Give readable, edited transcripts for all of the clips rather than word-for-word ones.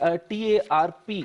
TARP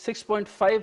6.5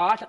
8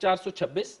426,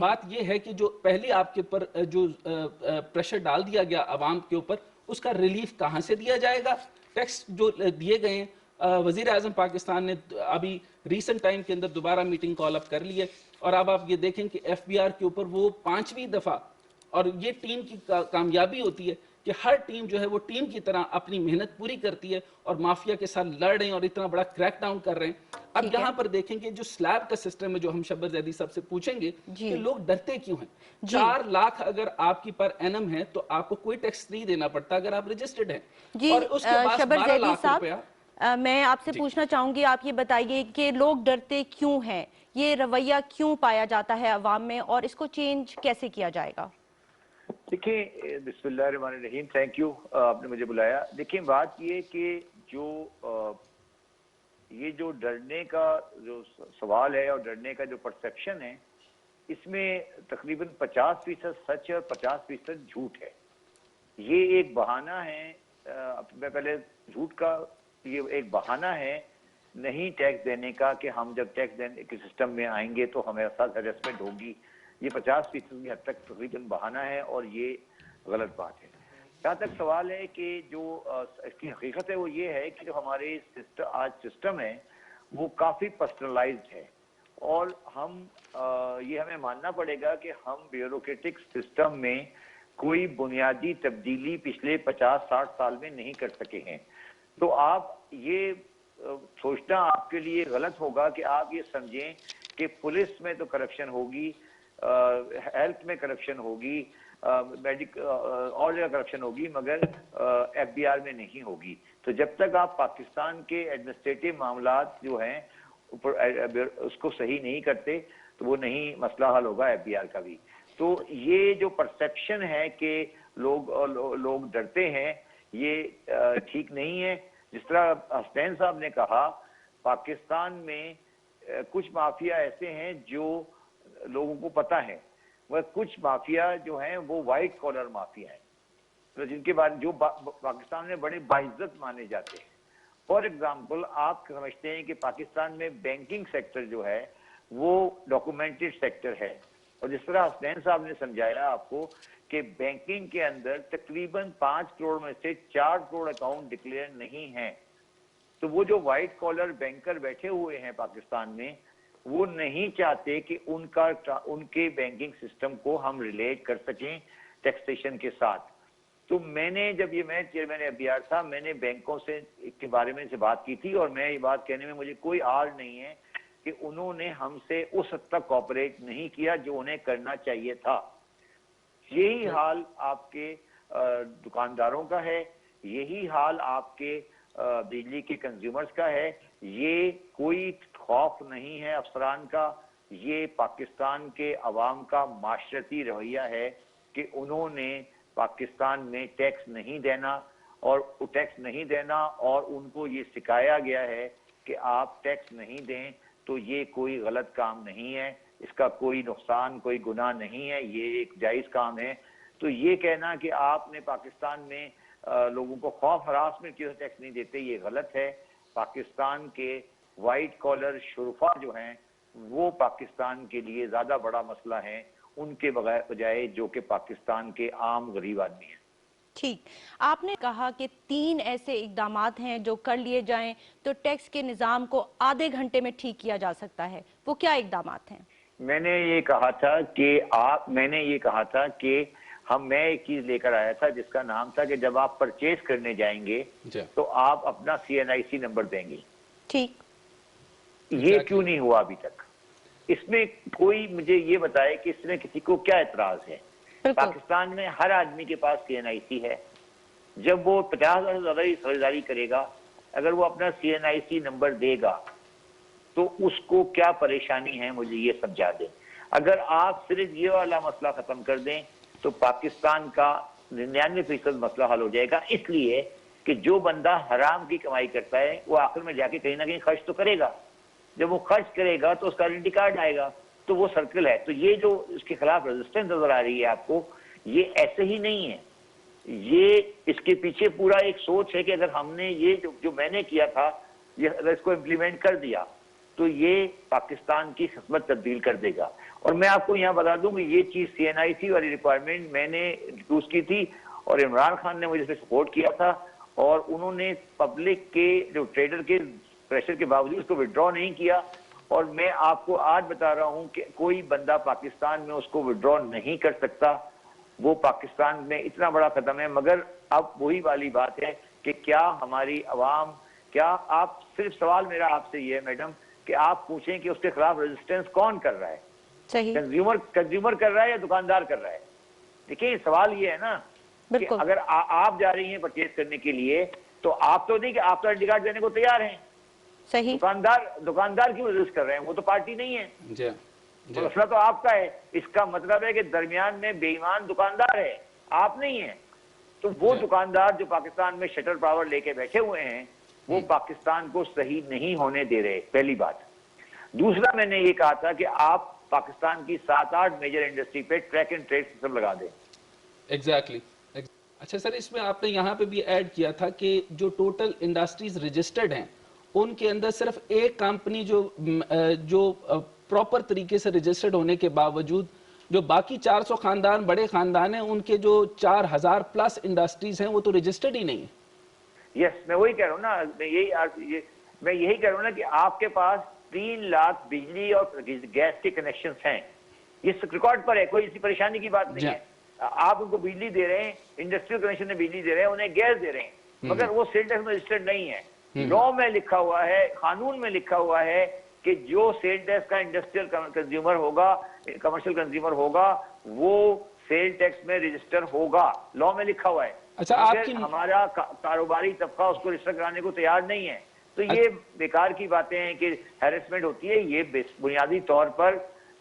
بات یہ ہے کہ جو پہلے آپ کے اوپر جو پریشر ڈال دیا گیا عوام کے اوپر، اس کا ریلیف کہاں سے دیا جائے گا؟ ٹیکس جو دیے گئے ہیں، وزیر اعظم پاکستان نے ابھی ریسنٹ ٹائم کے اندر دوبارہ میٹنگ کال اپ کر لی ہے، اور اب آپ یہ دیکھیں کہ ایف بی آر کے اوپر وہ 5ویں دفعہ، اور یہ ٹیم کی کامیابی ہوتی ہے کہ ہر ٹیم جو ہے وہ ٹیم کی طرح اپنی محنت پوری کرتی ہے اور مافیا کے ساتھ لڑ رہے ہیں اور اتنا بڑا کریک ڈاؤن کر رہے ہیں۔ اب ٹھیک ہے یہاں پر دیکھیں گے جو سلیب کا سسٹم ہے، جو ہم شبر زیدی صاحب سے پوچھیں گے جی کہ لوگ ڈرتے کیوں ہیں؟ جی 4 لاکھ اگر آپ کی پر اینم ہے تو آپ کو کوئی ٹیکس نہیں دینا پڑتا اگر آپ رجسٹرڈ ہیں، جی اور اس کے پاس شبر 12 زیدی لاکھ روپیہ۔ صاحب، میں آپ سے جی پوچھنا چاہوں گی، آپ یہ بتائیے کہ لوگ ڈرتے کیوں ہیں، یہ رویہ کیوں پایا جاتا ہے عوام میں، اور اس کو چینج کیسے کیا جائے گا؟ دیکھیں، بسم اللہ الرحمن الرحیم، تھینک یو، آپ نے مجھے بلایا۔ دیکھیں، بات یہ کہ یہ جو ڈرنے کا جو سوال ہے اور ڈرنے کا جو پرسیپشن ہے، اس میں تقریباً 50% سچ ہے اور 50% جھوٹ ہے۔ یہ ایک بہانہ ہے، میں پہلے جھوٹ کا، یہ ایک بہانہ ہے نہیں ٹیکس دینے کا کہ ہم جب ٹیکس دینے کے سسٹم میں آئیں گے تو ہمیں ساتھ ہیرسمنٹ ہوگی۔ یہ 50% کی حد تک تقریباً بہانہ ہے اور یہ غلط بات ہے۔ جہاں تک سوال ہے کہ جو اس کی حقیقت ہے وہ یہ ہے کہ جو ہمارے آج سسٹم ہے وہ کافی پرسنلائزڈ ہے، اور یہ ہمیں ماننا پڑے گا کہ ہم بیوروکریٹک سسٹم میں کوئی بنیادی تبدیلی پچھلے 50-60 سال میں نہیں کر سکے ہیں۔ تو آپ یہ سوچنا آپ کے لیے غلط ہوگا کہ آپ یہ سمجھیں کہ پولیس میں تو کرپشن ہوگی، ہیلتھ میں کرپشن ہوگی، اور جگہ کرپشن ہوگی، مگر ایف بی آر میں نہیں ہوگی۔ تو جب تک آپ پاکستان کے ایڈمنسٹریٹو معاملات جو ہیں اس کو صحیح نہیں کرتے تو وہ نہیں مسئلہ حل ہوگا ایف بی آر کا بھی۔ تو یہ جو پرسیپشن ہے کہ لوگ ڈرتے ہیں، یہ ٹھیک نہیں ہے۔ جس طرح حسنین صاحب نے کہا، پاکستان میں کچھ مافیا ایسے ہیں جو لوگوں کو پتہ ہے، وہ کچھ مافیا جو ہیں وہ وائٹ کالر مافیا ہیں، جن کے بارے جو پاکستان میں بڑے باعزت مانے جاتے ہیں۔ فار ایگزامپل، آپ سمجھتے ہیں کہ پاکستان میں بینکنگ سیکٹر جو ہے وہ ڈاکومنٹڈ سیکٹر ہے، اور جس طرح حسنین صاحب نے سمجھایا آپ کو کہ بینکنگ کے اندر تقریباً 5 کروڑ میں سے 4 کروڑ اکاؤنٹ ڈکلیئر نہیں ہیں۔ تو وہ جو وائٹ کالر بینکر بیٹھے ہوئے ہیں پاکستان میں، وہ نہیں چاہتے کہ ان کے بینکنگ سسٹم کو ہم ریلیٹ کر سکیں ٹیکسیشن کے ساتھ۔ تو میں چیئرمین ایف بی آر تھا، میں نے بینکوں سے کے بارے میں سے بات کی تھی، اور میں یہ بات کہنے میں مجھے کوئی آڑ نہیں ہے کہ انہوں نے ہم سے اس حد تک کوآپریٹ نہیں کیا جو انہیں کرنا چاہیے تھا۔ یہی حال آپ کے دکانداروں کا ہے، یہی حال آپ کے بجلی کے کنزیومرز کا ہے۔ یہ کوئی خوف نہیں ہے افسران کا، یہ پاکستان کے عوام کا معاشرتی رویہ ہے کہ انہوں نے پاکستان میں ٹیکس نہیں دینا، اور ان کو یہ سکھایا گیا ہے کہ آپ ٹیکس نہیں دیں تو یہ کوئی غلط کام نہیں ہے، اس کا کوئی نقصان، کوئی گناہ نہیں ہے، یہ ایک جائز کام ہے۔ تو یہ کہنا کہ آپ نے پاکستان میں لوگوں کو خوف ہراسمنٹ کی ٹیکس نہیں دیتے، یہ غلط ہے۔ پاکستان کے وائٹ کالر شرفا جو ہیں وہ پاکستان کے لیے زیادہ بڑا مسئلہ ہے ان کے بجائے جو کہ پاکستان کے عام غریب آدمی ہیں۔ ٹھیک، آپ نے کہا کہ 3 ایسے اقدامات ہیں جو کر لیے جائیں تو ٹیکس کے نظام کو آدھے گھنٹے میں ٹھیک کیا جا سکتا ہے، وہ کیا اقدامات ہیں؟ میں نے یہ کہا تھا کہ میں ایک چیز لے کر آیا تھا جس کا نام تھا کہ جب آپ پرچیز کرنے جائیں گے تو آپ اپنا CNIC نمبر دیں گے۔ ٹھیک، یہ کیوں نہیں ہوا ابھی تک؟ اس میں کوئی مجھے یہ بتائے کہ اس میں کسی کو کیا اعتراض ہے؟ پاکستان میں ہر آدمی کے پاس CNIC ہے۔ جب وہ 50,000 سے زیادہ خریداری کرے گا، اگر وہ اپنا CNIC نمبر دے گا تو اس کو کیا پریشانی ہے، مجھے یہ سمجھا دیں۔ اگر آپ صرف یہ والا مسئلہ ختم کر دیں تو پاکستان کا 99% مسئلہ حل ہو جائے گا، اس لیے کہ جو بندہ حرام کی کمائی کرتا ہے وہ آخر میں جا کے کہیں نہ کہیں خرچ تو کرے گا۔ جب وہ خرچ کرے گا تو اس کا آئیڈنٹی کارڈ آئے گا، تو وہ سرکل ہے۔ تو یہ جو اس کے خلاف ریزسٹنس نظر آ رہی ہے آپ کو، یہ ایسے ہی نہیں ہے، یہ اس کے پیچھے پورا ایک سوچ ہے کہ اگر ہم نے یہ جو میں نے کیا تھا، یہ اگر اس کو امپلیمنٹ کر دیا تو یہ پاکستان کی قسمت تبدیل کر دے گا. اور میں آپ کو یہاں بتا دوں کہ یہ چیز CNIC والی ریکوائرمنٹ میں نے انٹروڈیوس کی تھی اور عمران خان نے مجھے اس پہ سپورٹ کیا تھا, اور انہوں نے پبلک کے جو ٹریڈر کے پریشر کے باوجود اس کو وڈرا نہیں کیا. اور میں آپ کو آج بتا رہا ہوں کہ کوئی بندہ پاکستان میں اس کو وڈرا نہیں کر سکتا. وہ پاکستان میں اتنا بڑا قدم ہے. مگر اب وہی والی بات ہے کہ کیا ہماری عوام, کیا آپ, صرف سوال میرا آپ سے یہ ہے میڈم کہ آپ پوچھیں کہ اس کے خلاف ریزسٹنس کون کر رہا ہے؟ صحیح. کنزیومر کر رہا ہے یا دکاندار کر رہا ہے؟ دیکھیں سوال یہ ہے نا کہ اگر آپ جا رہی ہیں پرچیز کرنے کے لیے تو آپ تو نہیں کہ آپ تو آئی ڈی کارڈ دینے کو تیار ہیں. صحیح. دکاندار کیوں ریزسٹ کر رہے ہیں؟ وہ تو پارٹی نہیں ہے. جی مسئلہ تو آپ کا ہے. اس کا مطلب ہے کہ درمیان میں بے ایمان دکاندار ہے, آپ نہیں ہیں. تو وہ دکاندار جو پاکستان میں شٹر پاور لے کے بیٹھے ہوئے ہیں وہ پاکستان کو صحیح نہیں ہونے دے رہے, پہلی بات. دوسرا میں نے یہ کہا تھا کہ آپ پاکستان کی 7-8 میجر انڈسٹری پہ ٹریک اینڈ ٹریس سسٹم لگا دیں. ایگزیکٹلی. اچھا سر, اس میں آپ نے یہاں پہ بھی ایڈ کیا تھا کہ جو ٹوٹل انڈسٹریز رجسٹرڈ ہیں ان کے اندر صرف ایک کمپنی جو پراپر طریقے سے رجسٹرڈ ہونے کے باوجود جو باقی 400 خاندان بڑے خاندان ہیں ان کے جو 4000+ انڈسٹریز ہیں وہ تو رجسٹرڈ ہی نہیں ہیں. یس, میں وہی کہہ رہا ہوں نا, میں یہی کہہ رہا ہوں نا کہ آپ کے پاس 3 لاکھ بجلی اور گیس کے کنیکشنز ہیں. یہ ریکارڈ پر ہے, کوئی اسی پریشانی کی بات نہیں ہے. آپ ان کو بجلی دے رہے ہیں, انڈسٹریل کنیکشن میں بجلی دے رہے ہیں, انہیں گیس دے رہے ہیں, مگر وہ سیل ٹیکس میں رجسٹرڈ نہیں ہے. لا میں لکھا ہوا ہے, قانون میں لکھا ہوا ہے کہ جو سیل ٹیکس کا انڈسٹریل کنزیومر ہوگا, کمرشل کنزیومر ہوگا, وہ سیل ٹیکس میں رجسٹر ہوگا. لا میں لکھا ہوا ہے. ہمارا کاروباری طبقہ اس کو رجسٹر کرانے کو تیار نہیں ہے. تو یہ بیکار کی باتیں ہیں کہ ہیرسمنٹ ہوتی ہے. یہ بنیادی طور پر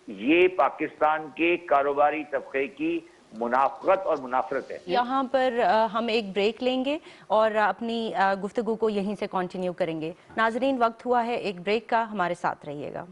یہ پاکستان کے کاروباری طبقے کی منافقت اور منافرت ہے. یہاں پر ہم ایک بریک لیں گے اور اپنی گفتگو کو یہیں سے کنٹینیو کریں گے. ناظرین, وقت ہوا ہے ایک بریک کا, ہمارے ساتھ رہیے گا.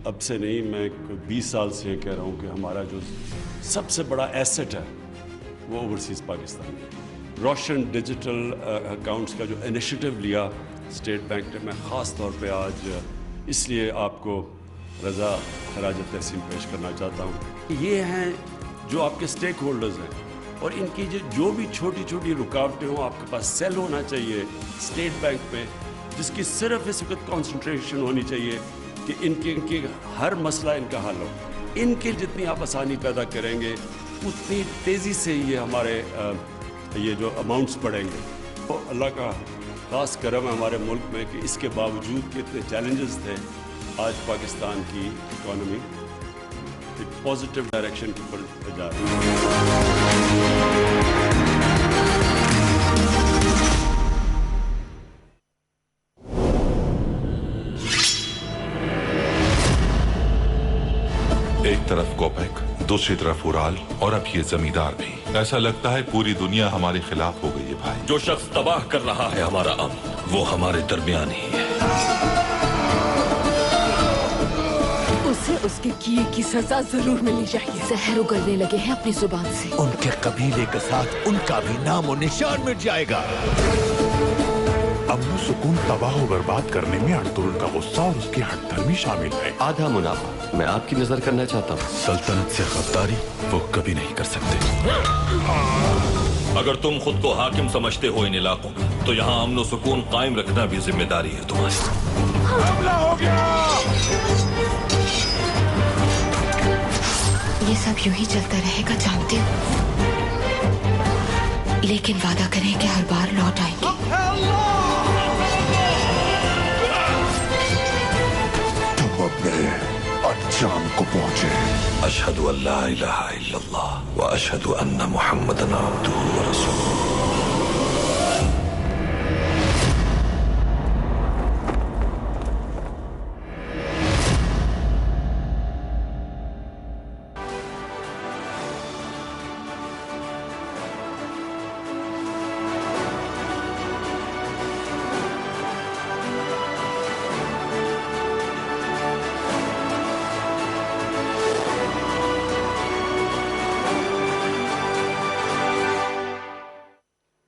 اب سے نہیں, میں 20 سال سے یہ کہہ رہا ہوں کہ ہمارا جو سب سے بڑا ایسٹ ہے وہ اوورسیز پاکستان ہے. روشن ڈیجیٹل اکاؤنٹس کا جو انیشیٹو لیا اسٹیٹ بینک نے, میں خاص طور پہ آج اس لیے آپ کو رضا خراج تحسین پیش کرنا چاہتا ہوں. یہ ہیں جو آپ کے اسٹیک ہولڈرز ہیں اور ان کی جو بھی چھوٹی چھوٹی رکاوٹیں ہوں, آپ کے پاس سیل ہونا چاہیے اسٹیٹ بینک میں جس کی صرف اس وقت کانسنٹریشن ہونی چاہیے کہ ان کے ہر مسئلہ ان کا حل ہو. ان کے جتنی آپ آسانی پیدا کریں گے اتنی تیزی سے یہ ہمارے یہ جو اماؤنٹس بڑھیں گے. تو اللہ کا خاص کرم ہے ہمارے ملک میں کہ اس کے باوجود کہ اتنے چیلنجز تھے, آج پاکستان کی اکانومی ایک پازیٹیو ڈائریکشن کی طرف جا رہی ہے. ایک طرف کوپیک, دوسری طرف اورال, اور اب یہ زمیندار بھی. ایسا لگتا ہے پوری دنیا ہمارے خلاف ہو گئی ہے بھائی. جو شخص تباہ کر رہا ہے ہمارا امن, وہ ہمارے درمیان ہی ہے. اسے اس کے کیے کی سزا ضرور ملنی چاہیے. زہر اگلنے لگے ہیں اپنی زبان سے. ان کے قبیلے کے ساتھ ان کا بھی نام و نشان مٹ جائے گا. امن و سکون تباہ و برباد کرنے میں ارطغرل کا غصہ اور اس کی ہٹ دھرمی شامل ہے. آدھا منافع میں آپ کی نظر کرنا چاہتا ہوں. سلطنت سے غداری وہ کبھی نہیں کر سکتے. اگر تم خود کو حاکم سمجھتے ہو ان علاقوں کا, تو یہاں امن و سکون قائم رکھنا بھی ذمہ داری ہے تمہاری. حملہ ہو گیا. یہ سب یوں ہی چلتا رہے گا جانتے ہو, لیکن وعدہ کریں کہ ہر بار لوٹ آئیں گے. تم اپنے انجام کو پہنچے. اشہد ان لا الہ الا اللہ و اشہد ان محمدن عبدہ و رسولہ.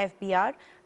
FBR।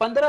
15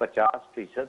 50%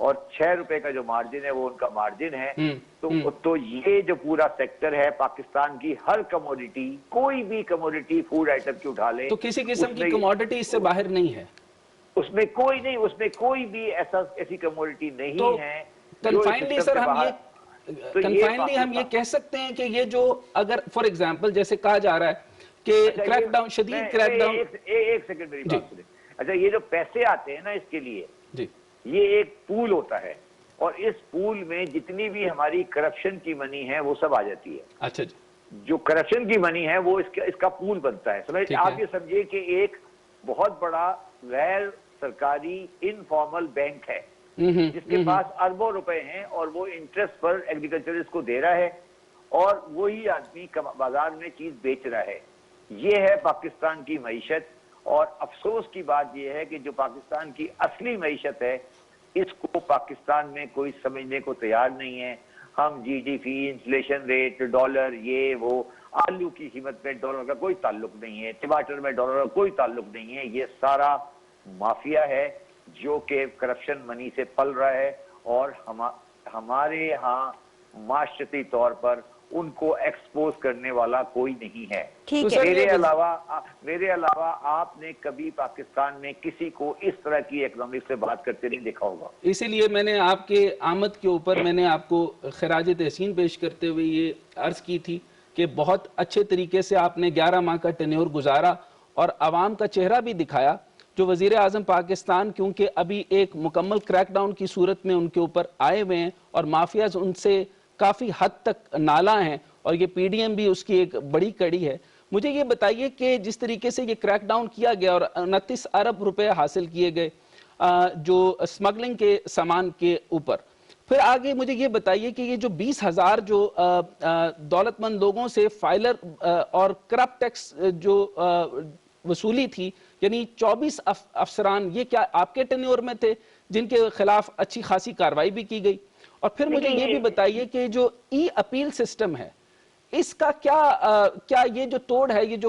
اور 6 روپے کا جو مارجن ہے وہ ان کا مارجن ہے. تو یہ جو پورا سیکٹر ہے پاکستان کی ہر کموڈیٹی, کوئی بھی کموڈیٹی فوڈ آئٹم کی اٹھا لے, تو کسی قسم کی کموڈیٹی اس سے باہر نہیں ہے, اس میں کوئی نہیں, اس میں کوئی بھی ایسی کموڈیٹی نہیں ہے. کنفائنلی سر ہم یہ کہہ سکتے ہیں کہ یہ جو اگر فار ایگزامپل جیسے کہا جا رہا ہے کہ کریک ڈاؤن, شدید کریک ڈاؤن. ایک سیکنڈ میری بات سنیں. اچھا, یہ جو پیسے آتے ہیں نا اس کے لیے, یہ ایک پول ہوتا ہے, اور اس پول میں جتنی بھی ہماری کرپشن کی منی ہے وہ سب آ جاتی ہے. اچھا جی, جو کرپشن کی منی ہے وہ اس کا پول بنتا ہے. سمجھ, آپ یہ سمجھیے کہ ایک بہت بڑا غیر سرکاری انفارمل بینک ہے جس کے پاس اربوں روپے ہیں, اور وہ انٹرسٹ پر ایگریکلچرسٹ کو دے رہا ہے, اور وہی آدمی بازار میں چیز بیچ رہا ہے. یہ ہے پاکستان کی معیشت. اور افسوس کی بات یہ ہے کہ جو پاکستان کی اصلی معیشت ہے اس کو پاکستان میں کوئی سمجھنے کو تیار نہیں ہے. ہم G D P, inflation rate, dollar, یہ وہ, آلو کی قیمت میں ڈالر کا کوئی تعلق نہیں ہے, ٹماٹر میں ڈالر کا کوئی تعلق نہیں ہے. یہ سارا مافیا ہے جو کہ کرپشن منی سے پل رہا ہے, اور ہمارے ہاں معاشرتی طور پر ان کو ایکسپوز کرنے والا کوئی نہیں ہے. میرے علاوہ آپ نے کبھی پاکستان میں کسی کو اس طرح کی اکنامکس سے بات کرتے نہیں دیکھا ہوگا. اسی لیے میں نے آپ کے آمد کے اوپر میں نے آپ کو خراج تحسین پیش کرتے ہوئے یہ عرض کی تھی کہ بہت اچھے طریقے سے آپ نے 11 ماہ کا ٹینیور گزارا اور عوام کا چہرہ بھی دکھایا. جو وزیر اعظم پاکستان کیونکہ ابھی ایک مکمل کریک ڈاؤن کی صورت میں ان کے اوپر آئے ہوئے ہیں, اور مافیاز ان سے کافی حد تک نالا ہیں, اور یہ پی ڈی ایم بھی اس کی ایک بڑی کڑی ہے. مجھے یہ بتائیے کہ جس طریقے سے یہ کریک ڈاؤن کیا گیا اور 29 ارب روپے حاصل کیے گئے جو اسمگلنگ کے سامان کے اوپر, پھر آگے مجھے یہ بتائیے کہ یہ جو 20,000 جو دولت مند لوگوں سے فائلر اور کرپٹ ٹیکس جو وصولی تھی, یعنی 24 افسران, یہ کیا آپ کے ٹینیور میں تھے جن کے خلاف اچھی خاصی کارروائی بھی کی گئی؟ اور پھر مجھے یہ بھی بتائیے کہ جو ای اپیل سسٹم ہے اس کا کیا یہ جو توڑ ہے, یہ جو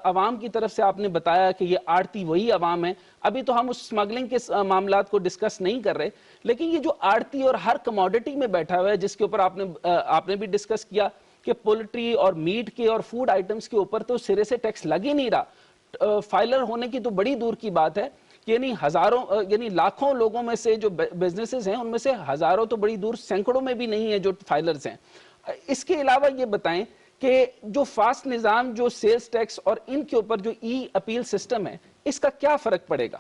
عوام کی طرف سے آپ نے بتایا کہ یہ آڑتی وہی عوام ہے, ابھی تو ہم اس اسمگلنگ کے معاملات کو ڈسکس نہیں کر رہے, لیکن یہ جو آڑتی اور ہر کموڈیٹی میں بیٹھا ہوا ہے جس کے اوپر آپ نے بھی ڈسکس کیا کہ پولٹری اور میٹ کے اور فوڈ آئٹمز کے اوپر تو سرے سے ٹیکس لگ ہی نہیں رہا. فائلر ہونے کی تو بڑی دور کی بات ہے, یعنی لاکھوں لوگوں میں سے جو بزنسز ہیں ان میں سے ہزاروں تو بڑی دور سینکڑوں میں بھی نہیں ہے جو فائلرز ہیں. اس کے علاوہ یہ بتائیں کہ جو فاسٹ نظام, جو سیلز ٹیکس اور ان کے اوپر جو ای اپیل سسٹم ہے, اس کا کیا فرق پڑے گا؟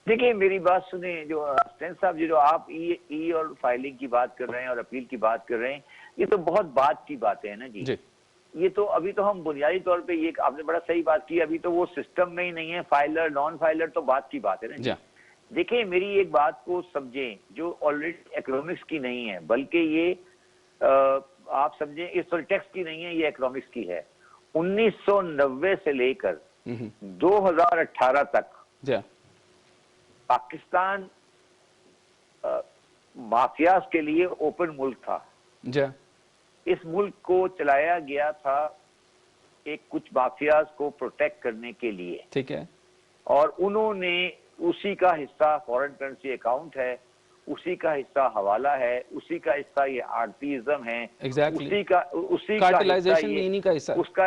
دیکھیں میری بات سنیں, جو حسین صاحب جو آپ ای اور فائلنگ کی بات کر رہے ہیں اور اپیل کی بات کر رہے ہیں, یہ تو بہت بات کی باتیں ہیں نا جی. یہ تو ابھی تو ہم بنیادی طور پہ یہ آپ نے بڑا صحیح بات کی, ابھی تو وہ سسٹم میں ہی نہیں ہے. فائلر نان فائلر تو بات کی بات ہے نا جی. دیکھیں میری ایک بات کو سمجھیں جو آلریڈی اکنامکس کی نہیں ہے, بلکہ یہ آپ سمجھیں اس طرح ٹیکس کی نہیں ہے, یہ اکنامکس کی ہے. 1990 سے لے کر 2018 تک پاکستان مافیاز کے لیے اوپن ملک تھا. اس ملک کو چلایا گیا تھا ایک کچھ مافیاز کو پروٹیکٹ کرنے کے لیے, ٹھیک ہے, اور انہوں نے اسی کا حصہ فورن کرنسی اکاؤنٹ ہے, اسی کا حصہ حوالہ ہے, اسی کا حصہ یہ آرٹیزم ہے, اسی کا اس کا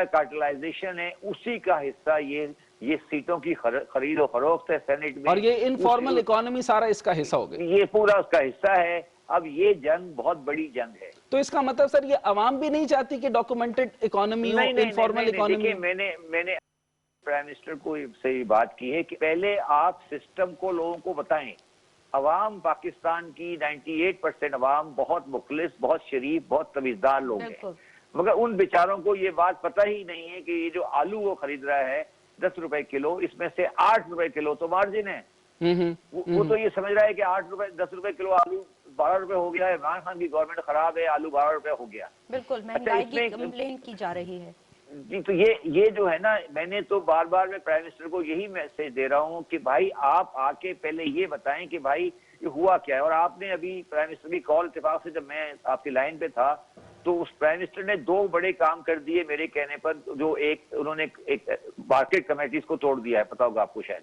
کارٹلائزیشن ہے, اسی کا حصہ یہ سیٹوں کی خرید و فروخت ہے سینٹ میں, اور یہ انفارمل اکانومی سارا اس کا حصہ ہو گیا, یہ پورا اس کا حصہ ہے. اب یہ جنگ بہت بڑی جنگ ہے. تو اس کا مطلب سر یہ عوام بھی نہیں چاہتی کہ ڈاکومنٹڈ اکانومی ہو, انفارمل اکانومی. میں نے پرائم منسٹر کو سے یہ بات کی ہے کہ پہلے آپ سسٹم کو لوگوں کو بتائیں. عوام پاکستان کی 98% عوام بہت مخلص, بہت شریف, بہت تمیزدار لوگ ہیں, مگر ان بیچاروں کو یہ بات پتہ ہی نہیں ہے کہ یہ جو آلو وہ خرید رہا ہے 10 روپے کلو, اس میں سے 8 روپے کلو تو مارجن ہے. وہ تو یہ سمجھ رہا ہے کہ 10 روپے کلو آلو 12 روپے ہو گیا ہے, عمران خان کی گورنمنٹ خراب ہے, آلو 12 روپے ہو گیا. بالکل مہنگائی کی کمپلین کی جا رہی ہے جی. تو یہ جو ہے نا, میں نے تو بار بار میں پرائم منسٹر کو یہی میسج دے رہا ہوں کہ بھائی آپ آ کے پہلے یہ بتائیں کہ بھائی یہ ہوا کیا ہے. اور آپ نے ابھی پرائم منسٹر کی کال اتفاق سے جب میں آپ کی لائن پہ تھا تو اس پرائم منسٹر نے 2 بڑے کام کر دیے میرے کہنے پر, جو انہوں نے ایک مارکیٹ کمیٹیز کو توڑ دیا ہے, پتا ہوگا آپ کو شاید.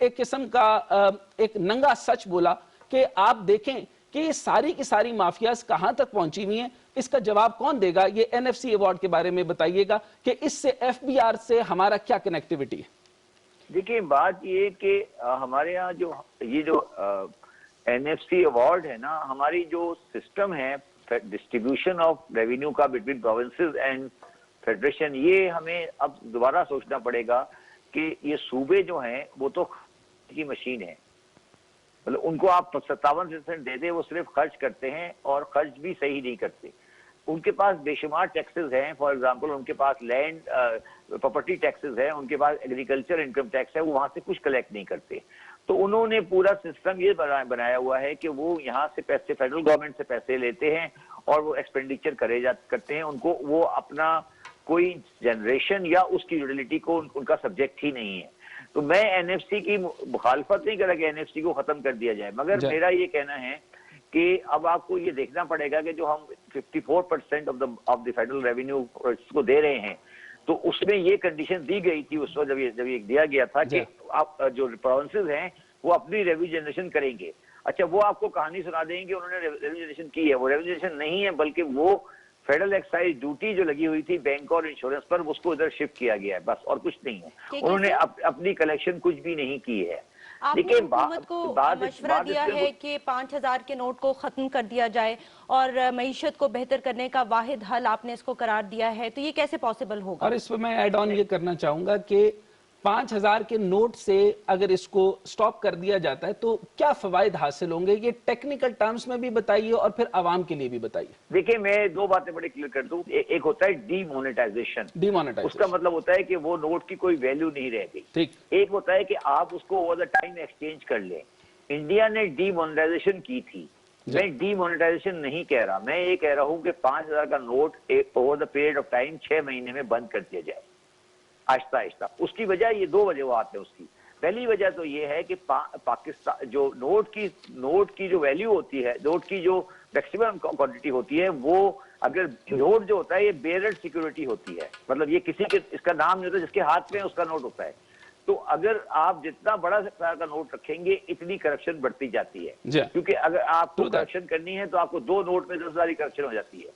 ایک قسم کا ایک ننگا سچ بولا کہ آپ دیکھیں کہ یہ ساری کی ساری مافیاز کہاں تک پہنچی ہوئی ہیں، اس کا جواب کون دے گا؟ یہ NFC ایوارڈ کے بارے میں بتائیے گا کہ اس سے FBR سے ہمارا کیا کنیکٹیوٹی ہے؟ دیکھیں بات یہ کہ ہمارے ہاں جو یہ جو NFC ایوارڈ ہے نا، ہماری جو سسٹم ہے ڈسٹریبیوشن آف ریونیو کا بٹوین پروونسز اینڈ فیڈریشن، یہ ہمیں اب دوبارہ سوچنا پڑے گا کہ یہ صوبے جو ہیں وہ تو کی مشین ہے، مطلب ان کو آپ 57% دے دیں وہ صرف خرچ کرتے ہیں اور خرچ بھی صحیح نہیں کرتے. ان کے پاس بے شمار ٹیکسز ہیں، فار ایگزامپل ان کے پاس لینڈ پراپرٹی ٹیکسز ہیں، ان کے پاس ایگریکلچر انکم ٹیکس ہے، وہ وہاں سے کچھ کلیکٹ نہیں کرتے. تو انہوں نے پورا سسٹم یہ بنایا ہوا ہے کہ وہ یہاں سے پیسے فیڈرل گورنمنٹ سے پیسے لیتے ہیں اور وہ ایکسپینڈیچر کرتے ہیں. ان کو وہ اپنا کوئی جنریشن یا اس کی یوٹیلٹی کو ان کا سبجیکٹ ہی نہیں ہے. تو میں NFC کی مخالفت نہیں کر رہا کہ NFC کو ختم کر دیا جائے، مگر میرا یہ کہنا ہے کہ اب آپ کو یہ دیکھنا پڑے گا کہ جو ہم 54% آف دی فیڈرل ریونیو کو دے رہے ہیں، تو اس میں یہ کنڈیشن دی گئی تھی اس وقت جب یہ دیا گیا تھا کہ آپ جو پروونسز ہیں وہ اپنی ریونیو جنریشن کریں گے. اچھا وہ آپ کو کہانی سنا دیں گے انہوں نے ریونیو جنریشن کی ہے، وہ ریونیو جنریشن نہیں ہے، بلکہ وہ فیڈرل ایکسائز ڈیوٹی جو لگی ہوئی تھی بینک اور انشورنس پر اس کو ادھر شفٹ کیا گیا ہے، بس اور کچھ نہیں ہے. انہوں نے اپنی کلیکشن کچھ بھی نہیں کی ہے. آپ نے حکومت کو مشورہ دیا ہے کہ 5000 کے نوٹ کو ختم کر دیا جائے اور معیشت کو بہتر کرنے کا واحد حل آپ نے اس کو قرار دیا ہے، تو یہ کیسے پاسبل ہوگا؟ اور اس پہ میں ایڈ آن یہ کرنا چاہوں گا کہ 5000 کے نوٹ سے اگر اس کو سٹاپ کر دیا جاتا ہے تو کیا فوائد حاصل ہوں گے؟ یہ ٹیکنیکل ٹرمز میں بھی بتائیے اور پھر عوام کے لیے بھی بتائیے. دیکھیں میں دو باتیں بڑی کلیئر کر دوں. ایک ہوتا ہے ڈی مونیٹائزیشن، اس کا مطلب ہوتا ہے کہ وہ نوٹ کی کوئی ویلیو نہیں رہ گئی. ایک ہوتا ہے کہ آپ اس کو اوور دا ٹائم ایکسچینج کر لیں. انڈیا نے ڈی مونیٹائزیشن کی تھی، میں ڈی مونیٹائزیشن نہیں کہہ رہا، میں یہ کہہ رہا ہوں کہ 5000 کا note over the period of time 6 مہینے میں بند کر دیا جائے آہستہ آہستہ. اس کی وجہ یہ دو وجوہات ہیں اس کی. پہلی وجہ تو یہ ہے کہ پاکستان جو نوٹ کی جو ویلیو ہوتی ہے، نوٹ کی جو میکسیمم کوانٹٹی ہوتی ہے، وہ اگر نوٹ جو ہوتا ہے یہ بیئرڈ سیکورٹی ہوتی ہے، مطلب یہ کسی کے اس کا نام نہیں ہوتا، جس کے ہاتھ میں اس کا نوٹ ہوتا ہے. تو اگر آپ جتنا بڑا سائز کا نوٹ رکھیں گے اتنی کرپشن بڑھتی جاتی ہے، کیونکہ اگر آپ کو کرپشن کرنی ہے تو آپ کو 2 نوٹ میں 10,000 کی کرپشن ہو جاتی ہے.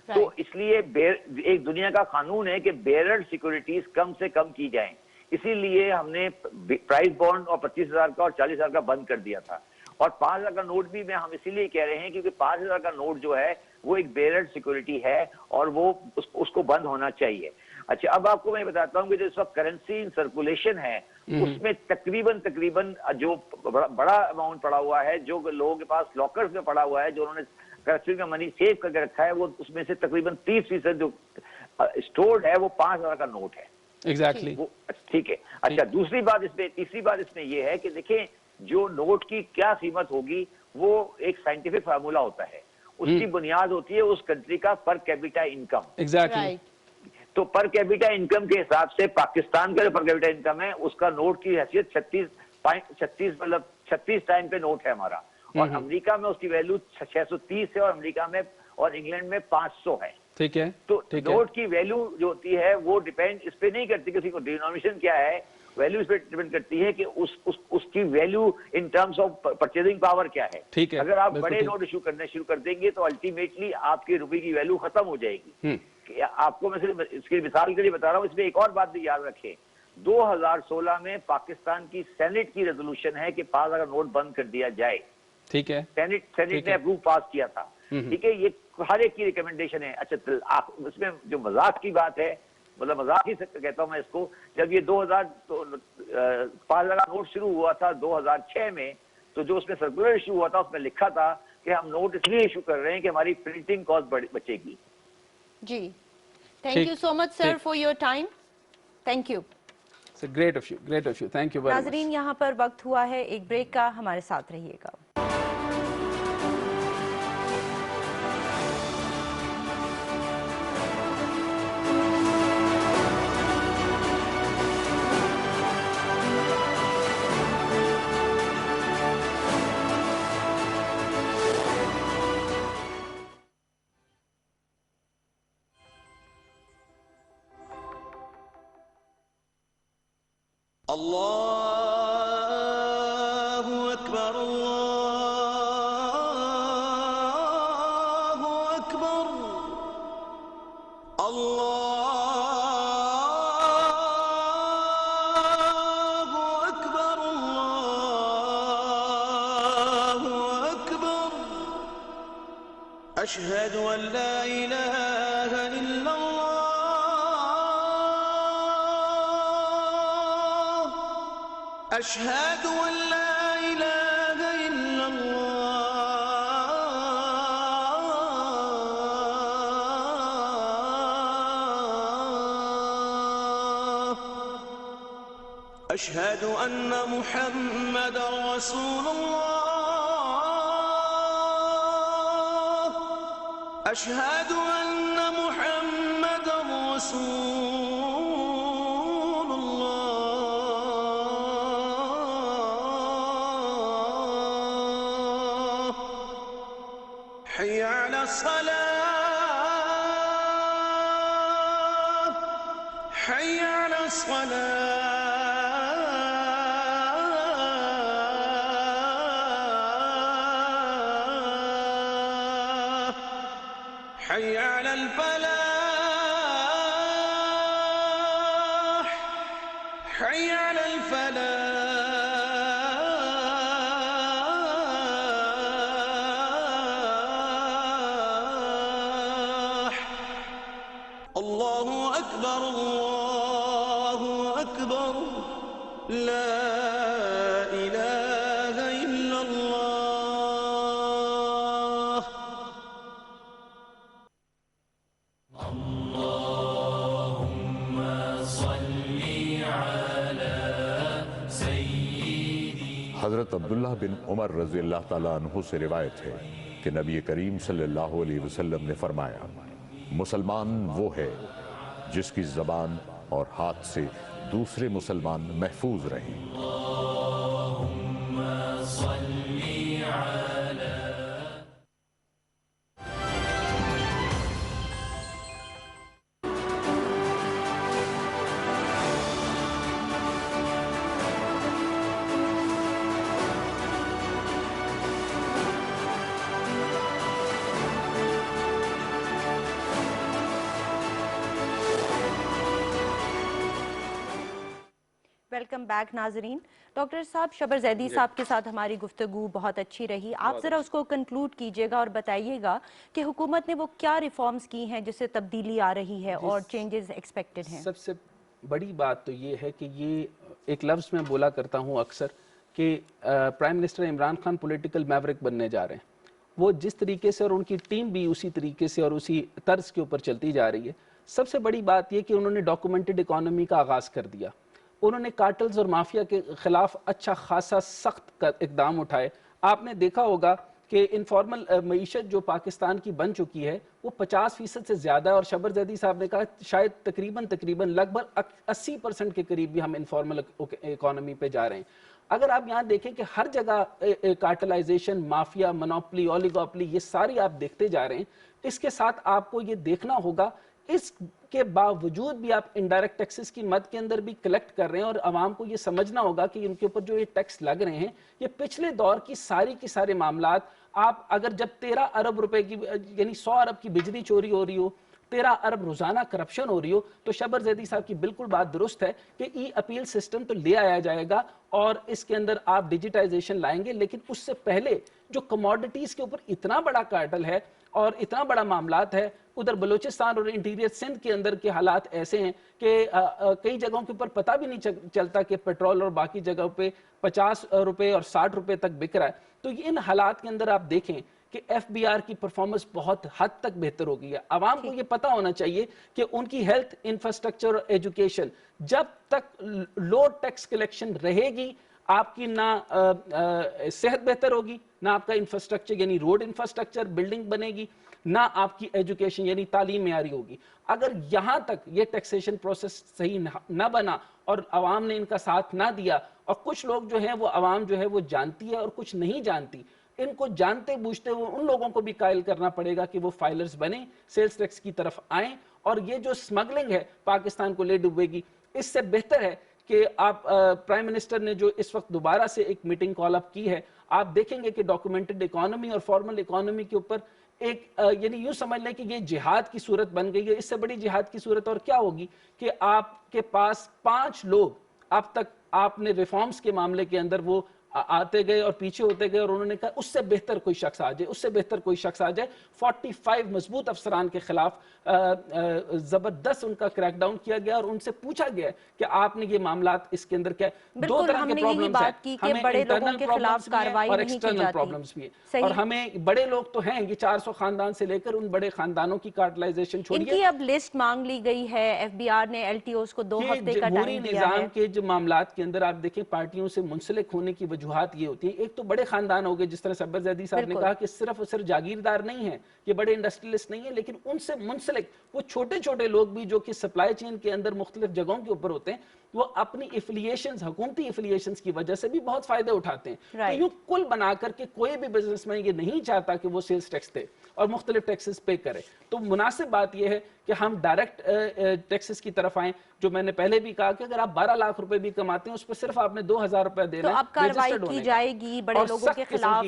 تو اس لیے ایک دنیا کا قانون ہے کہ بیئرڈ سیکورٹیز کم سے کم کی جائیں. اسی لیے ہم نے پرائز بانڈ اور 25,000 کا اور 40,000 کا بند کر دیا تھا. اور 5,000 کا نوٹ بھی ہم اسی لیے کہہ رہے ہیں کیونکہ 5,000 کا نوٹ جو ہے وہ ایک بیئرڈ سیکورٹی ہے اور وہ اس کو بند ہونا چاہیے. اچھا اب آپ کو میں بتاتا ہوں کہ جو اس وقت کرنسی ان سرکولیشن ہے اس میں تقریباً جو بڑا اماؤنٹ پڑا ہوا ہے، جو لوگوں کے پاس لاکرز میں پڑا ہوا ہے، جو انہوں نے کرنسی کا منی سیو کر کے رکھا ہے، وہ اس میں سے تقریباً 30% جو اسٹورڈ ہے وہ 5,000 کا نوٹ ہے. ایگزیکٹلی ٹھیک ہے. اچھا تیسری بات اس میں یہ ہے کہ دیکھیں جو نوٹ کی کیا قیمت ہوگی وہ ایک سائنٹیفک فارمولا ہوتا ہے. اس کی بنیاد ہوتی ہے اس کنٹری کا پر کیپیٹا انکم. ایگزیکٹلی. تو پر کیپیٹا انکم کے حساب سے پاکستان کا جو پر کیپیٹا انکم ہے اس کا نوٹ کی حیثیت 36 ٹائم پہ نوٹ ہے ہمارا. اور امریکہ میں اس کی ویلیو 630 ہے اور امریکہ میں اور انگلینڈ میں 500 ہے. ٹھیک ہے. تو نوٹ کی ویلیو جو ہوتی ہے وہ ڈیپینڈ اس پہ نہیں کرتی کسی کو ڈینومینیشن کیا ہے، ویلیو اس پہ ڈیپینڈ کرتی ہے کہ اس کی value in terms of purchasing power کیا ہے. اگر آپ بڑے نوٹ ایشو کرنے شروع کر دیں گے تو الٹیمیٹلی آپ کی روپے کی ویلیو ختم ہو جائے گی. آپ کو میں صرف اس کی مثال کے لیے بتا رہا ہوں. اس میں ایک اور بات بھی یاد رکھیں، 2016 میں پاکستان کی سینٹ کی ریزولوشن ہے کہ 5,000 کا نوٹ بند کر دیا جائے. ٹھیک ہے. سینٹ نے اپروو پاس کیا تھا. ٹھیک ہے، یہ ہر ایک کی ریکمنڈیشن ہے. اچھا اس میں جو مذاق کی بات ہے، مطلب مذاق ہی کہتا ہوں میں اس کو، جب یہ 5,000 کا نوٹ شروع ہوا تھا 2006 میں، تو جو اس میں سرکولر ایشو ہوا تھا اس میں لکھا تھا کہ ہم نوٹ اس لیے ایشو کر رہے ہیں کہ ہماری پرنٹنگ کاسٹ بچے گی. جی thank you so much sir for your time. Thank you. Great of you. Thank you. ناظرین یہاں پر وقت ہوا ہے ایک بریک کا، ہمارے ساتھ رہیے گا. Allah أشهد أن لا إله إلا الله أشهد أن لا إله إلا الله أشهد أن محمدا رسول الله أشهد أن محمدا رسول الله حي على الصلاة حي على الصلاة حي على الفلاح حي على الفلاح الله أكبر الله أكبر لا إله إلا الله حضرت عبداللہ بن عمر رضی اللہ تعالیٰ عنہ سے روایت ہے کہ نبی کریم صلی اللہ علیہ وسلم نے فرمایا مسلمان وہ ہے جس کی زبان اور ہاتھ سے دوسرے مسلمان محفوظ رہیں ویلکم بیک ناظرین. ڈاکٹر صاحب شبر زیدی صاحب کے ساتھ ہماری گفتگو بہت اچھی رہی. آپ ذرا اس کو کنکلوڈ کیجئے گا اور بتائیے گا کہ حکومت نے وہ کیا ریفارمز کی ہیں جس سے تبدیلی آ رہی ہے اور چینجز ایکسپیکٹڈ ہیں. سب سے بڑی بات تو یہ ہے کہ یہ ایک لفظ میں بولا کرتا ہوں اکثر کہ prime minister Imran Khan political maverick بننے جا رہے ہیں. وہ جس طریقے سے اور ان کی ٹیم بھی اسی طریقے سے اور اسی طرز کے اوپر چلتی جا رہی ہے. سب سے بڑی بات یہ کہ انہوں نے ڈاکومنٹڈ اکانومی کا آغاز کر دیا. انہوں نے کارٹلز اور مافیا کے خلاف اچھا خاصا سخت اقدام اٹھائے. آپ نے دیکھا ہوگا کہ انفارمل معیشت جو پاکستان کی بن چکی ہے وہ 50% سے زیادہ ہے اور شبر زیدی صاحب نے کہا شاید تقریباً لگ بھگ 80% کے قریب بھی ہم انفارمل اکانومی پہ جا رہے ہیں. اگر آپ یہاں دیکھیں کہ ہر جگہ کارٹلائزیشن، مافیا، منوپلی، اولیگوپلی یہ ساری آپ دیکھتے جا رہے ہیں. اس کے ساتھ آپ کو یہ دیکھنا ہوگا اس کے باوجود بھی آپ انڈائریکٹ ٹیکسز کی مد کے اندر بھی کلیکٹ کر رہے ہیں اور عوام کو یہ سمجھنا ہوگا کہ ان کے اوپر جو یہ ٹیکس لگ رہے ہیں یہ پچھلے دور کی سارے معاملات. آپ اگر جب 13 ارب روپے کی یعنی 100 ارب کی بجلی چوری ہو رہی ہو، 13 ارب روزانہ کرپشن ہو رہی ہو، تو شبر زیدی صاحب کی بالکل بات درست ہے کہ ای اپیل سسٹم تو لے آیا جائے گا اور اس کے اندر آپ ڈیجیٹائزیشن لائیں گے. لیکن اس سے پہلے جو کموڈیٹیز کے اوپر اتنا بڑا کارٹل ہے اور اتنا بڑا معاملات ہے، ادھر بلوچستان اور انٹیریئر سندھ کے اندر کے حالات ایسے ہیں کہ کئی جگہوں کے اوپر پتہ بھی نہیں چلتا کہ پیٹرول اور باقی جگہوں پہ 50 روپے اور 60 روپے تک بک رہا ہے. تو ان حالات کے اندر آپ دیکھیں کہ ایف بی آر کی پرفارمنس بہت حد تک بہتر ہو گئی ہے. عوام کو یہ پتہ ہونا چاہیے کہ ان کی ہیلتھ، انفراسٹرکچر اور ایجوکیشن جب تک لو ٹیکس کلیکشن رہے گی آپ کی نہ صحت بہتر ہوگی، نہ آپ کا انفراسٹرکچر یعنی روڈ انفراسٹرکچر بلڈنگ بنے گی، نہ آپ کی ایجوکیشن یعنی تعلیم معیاری ہوگی. اگر یہاں تک یہ ٹیکسیشن پروسیس صحیح نہ بنا اور عوام نے ان کا ساتھ نہ دیا، اور کچھ لوگ جو ہیں وہ عوام جو ہے وہ جانتی ہے اور کچھ نہیں جانتی، ان کو جانتے بوجھتے ہوئے ان لوگوں کو بھی قائل کرنا پڑے گا کہ وہ فائلرز بنیں، سیلز ٹیکس کی طرف آئیں. اور یہ جو سمگلنگ ہے پاکستان کو لے ڈوبے گی. اس سے بہتر ہے کہ آپ پرائم منسٹر نے جو اس وقت دوبارہ سے ایک میٹنگ کال اپ کی ہے، آپ دیکھیں گے کہ ڈاکومنٹڈ اکانومی اور فارمل اکانومی کے اوپر ایک یعنی یوں سمجھ لیں کہ یہ جہاد کی صورت بن گئی ہے. اس سے بڑی جہاد کی صورت اور کیا ہوگی کہ آپ کے پاس 5 لوگ اب تک آپ نے ریفارمز کے معاملے کے اندر وہ آتے گئے اور پیچھے ہوتے گئے اور انہوں نے کہا اس سے بہتر کوئی شخص آ جائے, اس سے بہتر کوئی شخص آ جائے. 45 مضبوط افسران کے خلاف زبردست ان کا کریک ڈاؤن کیا گیا اور ان سے پوچھا گیا کہ آپ نے یہ معاملات اس کے اندر کیا. دو طرح کے پرابلمز ہیں, ہمیں انٹرنل پرابلمز بھی ہیں اور ایکسٹرنل پرابلمز بھی ہیں, اور ہمیں بڑے لوگ تو ہیں یہ 400 خاندان سے لے کر ان بڑے خاندانوں کی کارٹلائزیشن چھوڑیے. ان کی اب لسٹ مانگ لی گئی ہے, ایف بی آر نے LTOs کو 2 ہفتے کا ٹائم دیا ہے. جمہوری نظام کے جو معاملات کے اندر آپ دیکھیں پارٹیوں سے منسلک ہونے کی وجوہات یہ ہوتی ہیں. ایک تو بڑے خاندان ہو گئے, جس طرح شبر زیدی صاحب نے کہا کہ صرف اور صرف جاگیردار نہیں ہیں, یہ بڑے انڈسٹریلسٹ نہیں ہیں, لیکن ان سے منسلک وہ چھوٹے چھوٹے لوگ بھی جو کہ سپلائی چین کے اندر مختلف جگہوں کے اوپر ہوتے ہیں, وہ اپنی افیلیشنز, حکومتی افیلیشنز کی وجہ سے بھی بہت فائدے اٹھاتے ہیں. تو یوں کل بنا کر کے کوئی بھی بزنس مین یہ نہیں چاہتا کہ وہ سیلز ٹیکس دے اور مختلف ٹیکسز پے کرے. تو مناسب بات یہ ہے کہ ہم ڈائریکٹ ٹیکسز کی طرف آئیں. جو میں نے پہلے بھی کہا کہ اگر آپ 12 لاکھ روپے بھی کماتے ہیں اس پر صرف آپ نے 2000 روپے دینا ہے. تو اب کارروائی کی جائے گی بڑے لوگوں کے خلاف,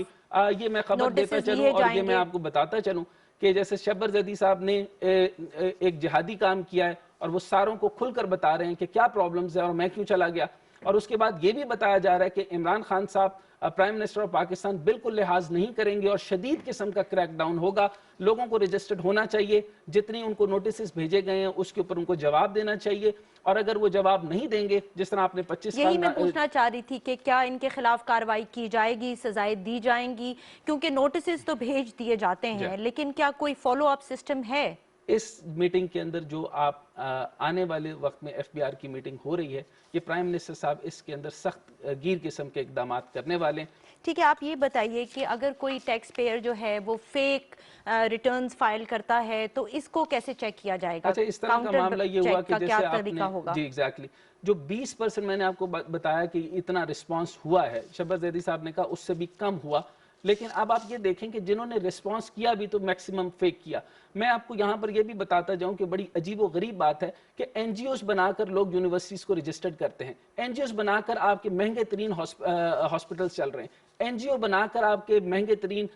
یہ میں خبر دیتا چلوں اور یہ میں آپ کو بتاتا چلوں کہ جیسے شبر زیدی صاحب نے ایک جہادی کام کیا ہے اور وہ ساروں کو کھل کر بتا رہے ہیں کہ کیا پرابلمز ہیں اور میں کیوں چلا گیا. اور اس کے بعد یہ بھی بتایا جا رہا ہے کہ عمران خان صاحب پرائم منسٹر آف پاکستان بالکل لحاظ نہیں کریں گے اور شدید قسم کا کریک ڈاؤن ہوگا. لوگوں کو رجسٹرڈ ہونا چاہیے, جتنی ان کو نوٹسز بھیجے گئے ہیں اس کے اوپر ان کو جواب دینا چاہیے, اور اگر وہ جواب نہیں دیں گے جس طرح آپ نے 25 یہی میں پوچھنا چاہ رہی تھی کہ کیا ان کے خلاف کارروائی کی جائے گی, سزائیں دی جائیں گی, کیونکہ نوٹسز تو بھیج دیے جاتے ہیں لیکن کیا کوئی فالو اپ سسٹم ہے؟ اس میٹنگ کے اندر جو آپ آنے والے وقت میں ایف بی آر کی میٹنگ ہو رہی ہے, یہ پرائم منسٹر صاحب اس کے اندر سخت گیر قسم کے اقدامات کرنے والے ہیں. ٹھیک ہے, آپ یہ بتائیے کہ اگر کوئی ٹیکس پیئر جو ہے وہ فیک ریٹرنز فائل کرتا ہے تو اس کو کیسے چیک کیا جائے گا؟ اچھا, اس طرح کا معاملہ یہ ہوا کہ جیسے آپ نے جی ایگزیکٹلی جو 20% میں نے آپ کو بتایا کہ اتنا رسپانس ہوا ہے, شبر زیدی صاحب نے کہا اس سے بھی کم ہوا, لیکن اب آپ یہ دیکھیں کہ جنہوں نے ریسپانس کیا بھی تو میکسیمم فیک کیا. میں آپ کو یہاں پر یہ بھی بتاتا جاؤں کہ بڑی عجیب و غریب بات ہے کہ این جی اوز بنا کر لوگ یونیورسٹیز کو رجسٹرڈ کرتے ہیں, این جی اوز بنا کر آپ کے مہنگے ترین ہاسپٹلز چل رہے ہیں, این جی او بنا کر آپ کے مہنگے ترین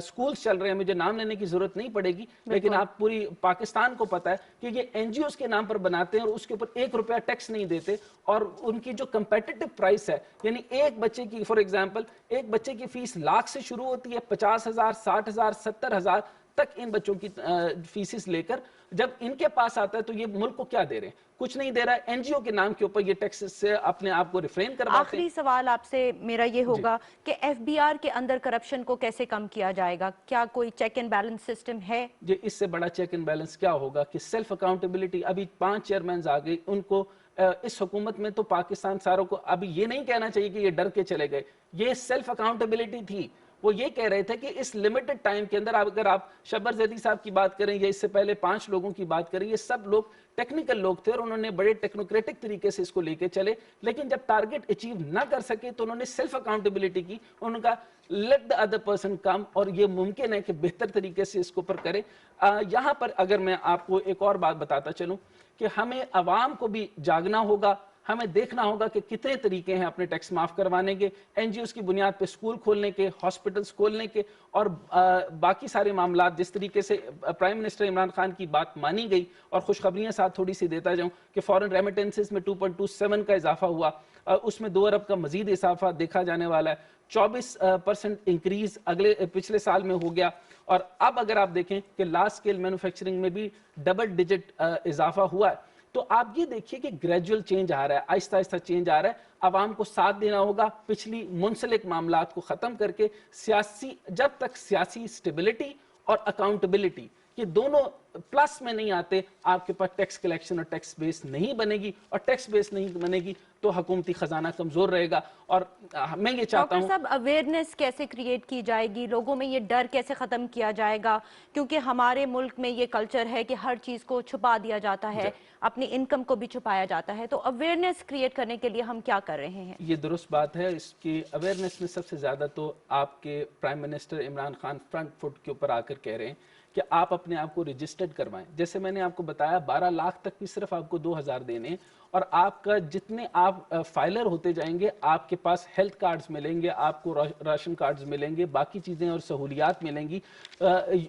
سکولز چل رہے ہیں. مجھے نام لینے کی ضرورت نہیں پڑے گی, لیکن آپ پوری پاکستان کو پتا ہے کہ یہ این جی اوز کے نام پر بناتے ہیں اور اس کے اوپر 1 روپیہ ٹیکس نہیں دیتے, اور ان کی جو کمپیٹیٹو پرائس ہے, یعنی ایک بچے کی فار ایگزامپل ایک بچے کی فیس لاکھ سے شروع ہوتی ہے, 50,000 60,000 70,000 تک ان بچوں کی فیسز لے کر جب ان کے پاس آتا ہے تو یہ ملک کو کیا دے رہے ہیں؟ کچھ نہیں دے رہا ہے. این جی او کے نام کے اوپر یہ ٹیکسز سے اپنے آپ کو ریفرین کرواتے ہیں. آخری سوال آپ سے میرا یہ ہوگا کہ ایف بی آر کے اندر کرپشن کو کیسے کم کیا جائے گا؟ کیا کوئی چیک اینڈ بیلنس سسٹم ہے؟ یہ اس سے بڑا چیک اینڈ بیلنس کیا ہوگا کہ سیلف اکاؤنٹیبلٹی. ابھی 5 چیئرمینز آ گئی, ان کو اس حکومت میں تو پاکستان ساروں کو ابھی یہ نہیں کہنا چاہیے کہ یہ ڈر کے چلے گئے, یہ سیلف اکاؤنٹیبلٹی تھی. وہ یہ کہہ رہے تھے کہ اس لمیٹڈ ٹائم کے اندر اگر آپ شبر زیدی صاحب کی بات کریں یا اس سے پہلے 5 لوگوں کی بات کریں, یہ سب لوگ ٹیکنیکل لوگ تھے اور انہوں نے بڑے ٹیکنوکریٹک طریقے سے اس کو لے کے چلے, لیکن جب ٹارگٹ اچیو نہ کر سکے تو انہوں نے سیلف اکاؤنٹیبلٹی کی. انہوں نے کہا let the other person come, اور یہ ممکن ہے کہ بہتر طریقے سے اس کو پر کرے. یہاں پر اگر میں آپ کو ایک اور بات بتاتا چلوں کہ ہمیں عوام کو بھی جاگنا ہوگا, ہمیں دیکھنا ہوگا کہ کتنے طریقے ہیں اپنے ٹیکس معاف کروانے کے, این جی اوز کی بنیاد پہ سکول کھولنے کے, ہاسپٹلز کھولنے کے, اور باقی سارے معاملات. جس طریقے سے پرائم منسٹر عمران خان کی بات مانی گئی, اور خوشخبریاں ساتھ تھوڑی سی دیتا جاؤں کہ فورن ریمیٹنسز میں 2.27 کا اضافہ ہوا, اس میں 2 ارب کا مزید اضافہ دیکھا جانے والا ہے, 24% انکریز پچھلے سال میں ہو گیا. اور اب اگر آپ دیکھیں کہ لارج اسکیل مینوفیکچرنگ میں بھی ڈبل ڈیجٹ اضافہ ہوا ہے, تو آپ یہ دیکھیے کہ گریجول چینج آ رہا ہے, آہستہ آہستہ چینج آ رہا ہے. عوام کو ساتھ دینا ہوگا, پچھلی منسلک معاملات کو ختم کر کے جب تک سیاسی اسٹیبلٹی اور اکاؤنٹیبلٹی یہ دونوں پلس میں نہیں آتے, آپ کے پاس ٹیکس کلیکشن اور ٹیکس بیس نہیں بنے گی, اور ٹیکس بیس نہیں بنے گی تو حکومتی خزانہ کمزور رہے گا. اور میں یہ چاہتا ہوں ڈاکٹر صاحب اویئرنیس کیسے کریٹ کی جائے گی, لوگوں میں یہ ڈر کیسے ختم کیا جائے گا, کیونکہ ہمارے ملک میں یہ کلچر ہے کہ ہر چیز کو چھپا دیا جاتا ہے, اپنی انکم کو بھی چھپایا جاتا ہے. تو اویئرنیس کریٹ کرنے کے لیے ہم کیا کر رہے ہیں؟ یہ درست بات ہے. اس کی اویئرنیس میں سب سے زیادہ تو آپ کے prime minister Imran Khan front foot کے اوپر آ کر کہہ رہے ہیں کہ کہ آپ اپنے آپ کو رجسٹرڈ کروائیں. جیسے میں نے آپ کو بتایا 12 لاکھ تک بھی صرف آپ کو 2000 دینے ہیں, اور آپ کا جتنے آپ فائلر ہوتے جائیں گے آپ کے پاس ہیلتھ کارڈز ملیں گے, آپ کو راشن کارڈز ملیں گے, باقی چیزیں اور سہولیات ملیں گی,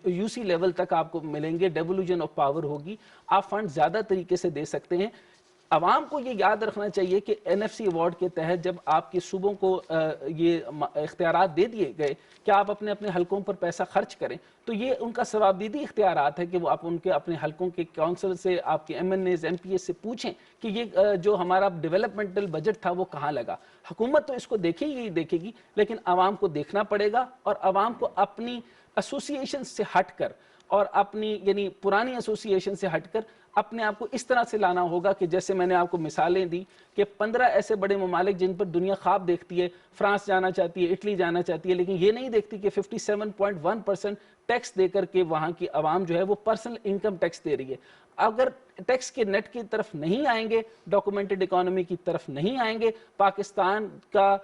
یو سی لیول تک آپ کو ملیں گے, ڈیوولوژن آف پاور ہوگی, آپ فنڈ زیادہ طریقے سے دے سکتے ہیں. عوام کو یہ یاد رکھنا چاہیے کہ این ایف سی ایوارڈ کے تحت جب آپ کے صوبوں کو یہ اختیارات دے دیے گئے کہ آپ اپنے اپنے حلقوں پر پیسہ خرچ کریں, تو یہ ان کا ثوابدیدی اختیارات ہے کہ وہ آپ ان کے اپنے حلقوں کے کونسل سے, آپ کے M N As M P As سے پوچھیں کہ یہ جو ہمارا ڈیولپمنٹل بجٹ تھا وہ کہاں لگا. حکومت تو اس کو دیکھے گی, لیکن عوام کو دیکھنا پڑے گا, اور عوام کو اپنی ایسوسییشن سے ہٹ کر اور اپنی یعنی پرانی ایسوسییشن سے ہٹ کر اپنے آپ کو اس طرح سے لانا ہوگا کہ جیسے میں نے آپ کو مثالیں دی کہ 15 ایسے بڑے ممالک جن پر دنیا خواب دیکھتی ہے, فرانس جانا چاہتی ہے, اٹلی جانا چاہتی ہے, لیکن یہ نہیں دیکھتی کہ 57.1% ٹیکس دے کر کے وہاں کی عوام جو ہے وہ پرسنل انکم ٹیکس دے رہی ہے. اگر ٹیکس کے نیٹ کی طرف نہیں آئیں گے, ڈاکومنٹڈ اکانومی کی طرف نہیں آئیں گے, پاکستان کا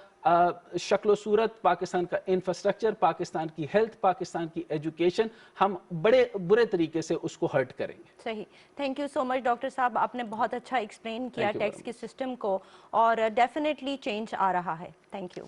شکل و صورت, پاکستان کا انفراسٹرکچر, پاکستان کی ہیلتھ, پاکستان کی ایجوکیشن, ہم بڑے برے طریقے سے اس کو ہرٹ کریں گے. صحیح, thank you so much doctor صاحب, آپ نے بہت اچھا ایکسپلین کیا ٹیکس کے سسٹم کو, اور ڈیفینیٹلی چینج آ رہا ہے. Thank you.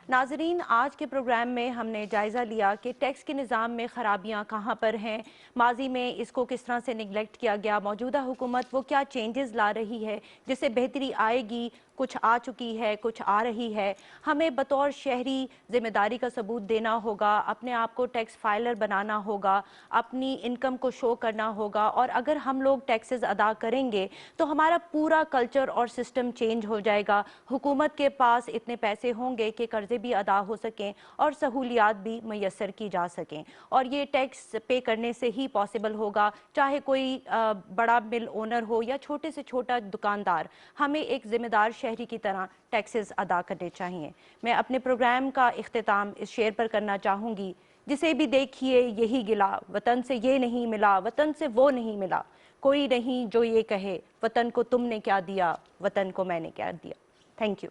ناظرین, آج کے پروگرام میں ہم نے جائزہ لیا کہ ٹیکس کے نظام میں خرابیاں کہاں پر ہیں, ماضی میں اس کو کس طرح سے نگلیکٹ کیا گیا, موجودہ حکومت وہ کیا چینجز لا رہی ہے جس سے بہتری آئے گی, کچھ آ چکی ہے, کچھ آ رہی ہے. ہمیں بطور شہری ذمہ داری کا ثبوت دینا ہوگا, اپنے آپ کو ٹیکس فائلر بنانا ہوگا, اپنی انکم کو شو کرنا ہوگا, اور اگر ہم لوگ ٹیکسز ادا کریں گے تو ہمارا پورا کلچر اور سسٹم چینج ہو جائے گا. حکومت کے پاس اتنے پیسے ہوں گے کہ قرضے بھی ادا ہو سکیں اور سہولیات بھی میسر کی جا سکیں, اور یہ ٹیکس پے کرنے سے ہی پاسبل ہوگا, چاہے کوئی بڑا مل اونر ہو یا چھوٹے سے چھوٹا دکاندار. ہمیں ایک ذمہ دار شہری کی طرح ٹیکسز ادا کرنے چاہیے. میں اپنے پروگرام کا اختتام اس شعر پر کرنا چاہوں گی: جسے بھی دیکھیے یہی گلا, وطن سے یہ نہیں ملا, وطن سے وہ نہیں ملا, کوئی نہیں جو یہ کہے وطن کو تم نے کیا دیا, وطن کو میں نے کیا دیا. Thank you.